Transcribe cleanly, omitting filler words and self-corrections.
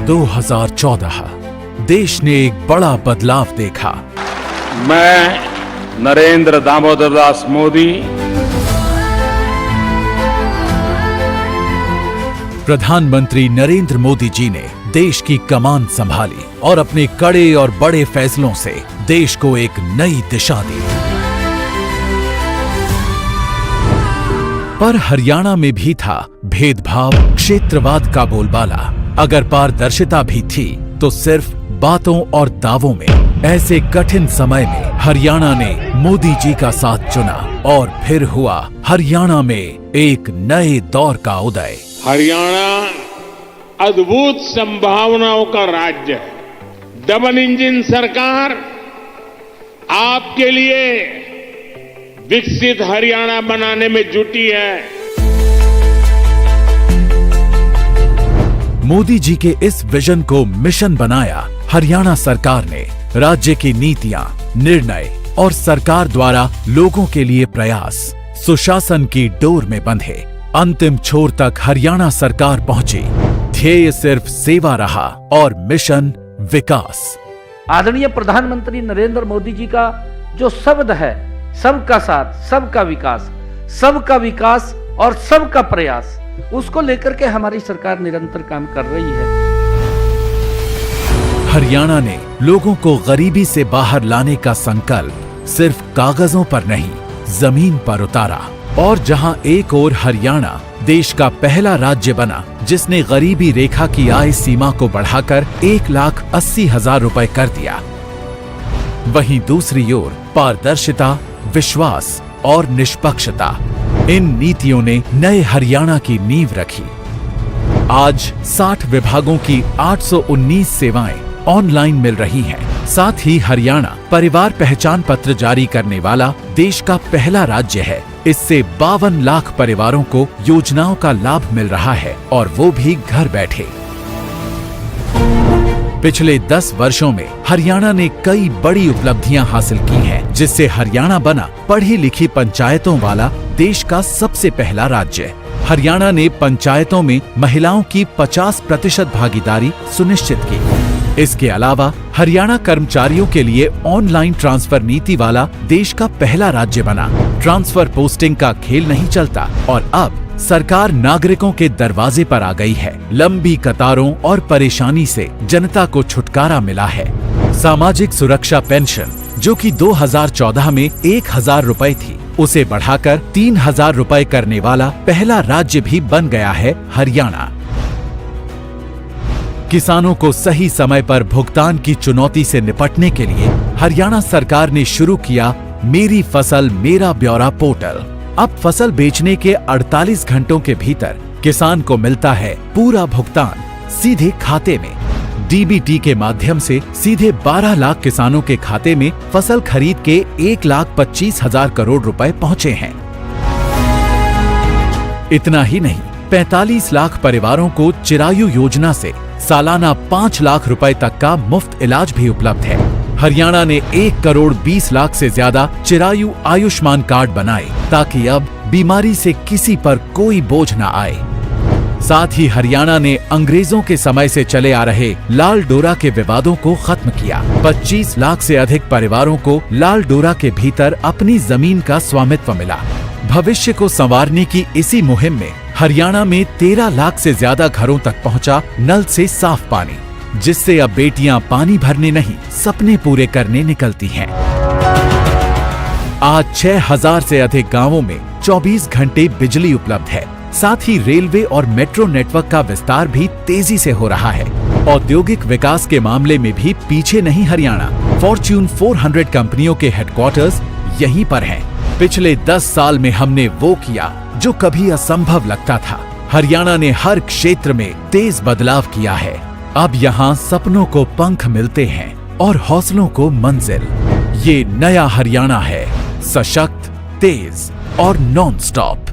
2014 देश ने एक बड़ा बदलाव देखा। मैं नरेंद्र दामोदर दास मोदी प्रधानमंत्री नरेंद्र मोदी जी ने देश की कमान संभाली और अपने कड़े और बड़े फैसलों से देश को एक नई दिशा दी। पर हरियाणा में भी था भेदभाव, क्षेत्रवाद का बोलबाला। अगर पारदर्शिता भी थी तो सिर्फ बातों और दावों में। ऐसे कठिन समय में हरियाणा ने मोदी जी का साथ चुना और फिर हुआ हरियाणा में एक नए दौर का उदय। हरियाणा अद्भुत संभावनाओं का राज्य है। डबल इंजन सरकार आपके लिए विकसित हरियाणा बनाने में जुटी है। मोदी जी के इस विजन को मिशन बनाया हरियाणा सरकार ने। राज्य की नीतियां, निर्णय और सरकार द्वारा लोगों के लिए प्रयास सुशासन की डोर में बंधे। अंतिम छोर तक हरियाणा सरकार पहुंची। ध्येय सिर्फ सेवा रहा और मिशन विकास। आदरणीय प्रधानमंत्री नरेंद्र मोदी जी का जो शब्द है, सबका साथ, सबका विकास और सबका प्रयास, उसको लेकर के हमारी सरकार निरंतर काम कर रही है। हरियाणा ने लोगों को गरीबी से बाहर लाने का संकल्प सिर्फ कागजों पर नहीं, जमीन पर उतारा। और जहां एक ओर हरियाणा देश का पहला राज्य बना जिसने गरीबी रेखा की आय सीमा को बढ़ाकर 1,80,000 रुपए कर दिया, वहीं दूसरी ओर पारदर्शिता, विश्वास और निष्पक्षता, इन नीतियों ने नए हरियाणा की नींव रखी। आज 60 विभागों की 819 सेवाएं ऑनलाइन मिल रही हैं। साथ ही हरियाणा परिवार पहचान पत्र जारी करने वाला देश का पहला राज्य है। इससे 52 लाख परिवारों को योजनाओं का लाभ मिल रहा है और वो भी घर बैठे। पिछले 10 वर्षों में हरियाणा ने कई बड़ी उपलब्धियां हासिल की हैं, जिससे हरियाणा बना पढ़ी लिखी पंचायतों वाला देश का सबसे पहला राज्य। हरियाणा ने पंचायतों में महिलाओं की 50% भागीदारी सुनिश्चित की। इसके अलावा हरियाणा कर्मचारियों के लिए ऑनलाइन ट्रांसफर नीति वाला देश का पहला राज्य बना। ट्रांसफर पोस्टिंग का खेल नहीं चलता और अब सरकार नागरिकों के दरवाजे पर आ गई है। लंबी कतारों और परेशानी से जनता को छुटकारा मिला है। सामाजिक सुरक्षा पेंशन, जो कि 2014 में 1,000 रुपए थी, उसे बढ़ाकर 3,000 रुपए करने वाला पहला राज्य भी बन गया है हरियाणा। किसानों को सही समय पर भुगतान की चुनौती से निपटने के लिए हरियाणा सरकार ने शुरू किया मेरी फसल मेरा ब्यौरा पोर्टल। अब फसल बेचने के 48 घंटों के भीतर किसान को मिलता है पूरा भुगतान सीधे खाते में। डीबीटी के माध्यम से सीधे 12 लाख किसानों के खाते में फसल खरीद के 1,25,000 करोड़ रुपए पहुंचे हैं। इतना ही नहीं, 45 लाख परिवारों को चिरायु योजना से सालाना 5 लाख रुपए तक का मुफ्त इलाज भी उपलब्ध है। हरियाणा ने 1,20,00,000 से ज्यादा चिरायु आयुष्मान कार्ड बनाए ताकि अब बीमारी से किसी पर कोई बोझ न आए। साथ ही हरियाणा ने अंग्रेजों के समय से चले आ रहे लाल डोरा के विवादों को खत्म किया। 25 लाख से अधिक परिवारों को लाल डोरा के भीतर अपनी जमीन का स्वामित्व मिला। भविष्य को संवारने की इसी मुहिम में हरियाणा में 13 लाख से ज्यादा घरों तक पहुंचा नल से साफ पानी, जिससे अब बेटियां पानी भरने नहीं, सपने पूरे करने निकलती हैं। आज 6,000 से अधिक गांवों में 24 घंटे बिजली उपलब्ध है। साथ ही रेलवे और मेट्रो नेटवर्क का विस्तार भी तेजी से हो रहा है। औद्योगिक विकास के मामले में भी पीछे नहीं हरियाणा। फॉर्च्यून 400 कंपनियों के हेडक्वार्टर्स यहीं पर हैं। पिछले 10 साल में हमने वो किया जो कभी असंभव लगता था। हरियाणा ने हर क्षेत्र में तेज बदलाव किया है। अब यहाँ सपनों को पंख मिलते हैं और हौसलों को मंजिल। ये नया हरियाणा है, सशक्त, तेज और नॉन स्टॉप।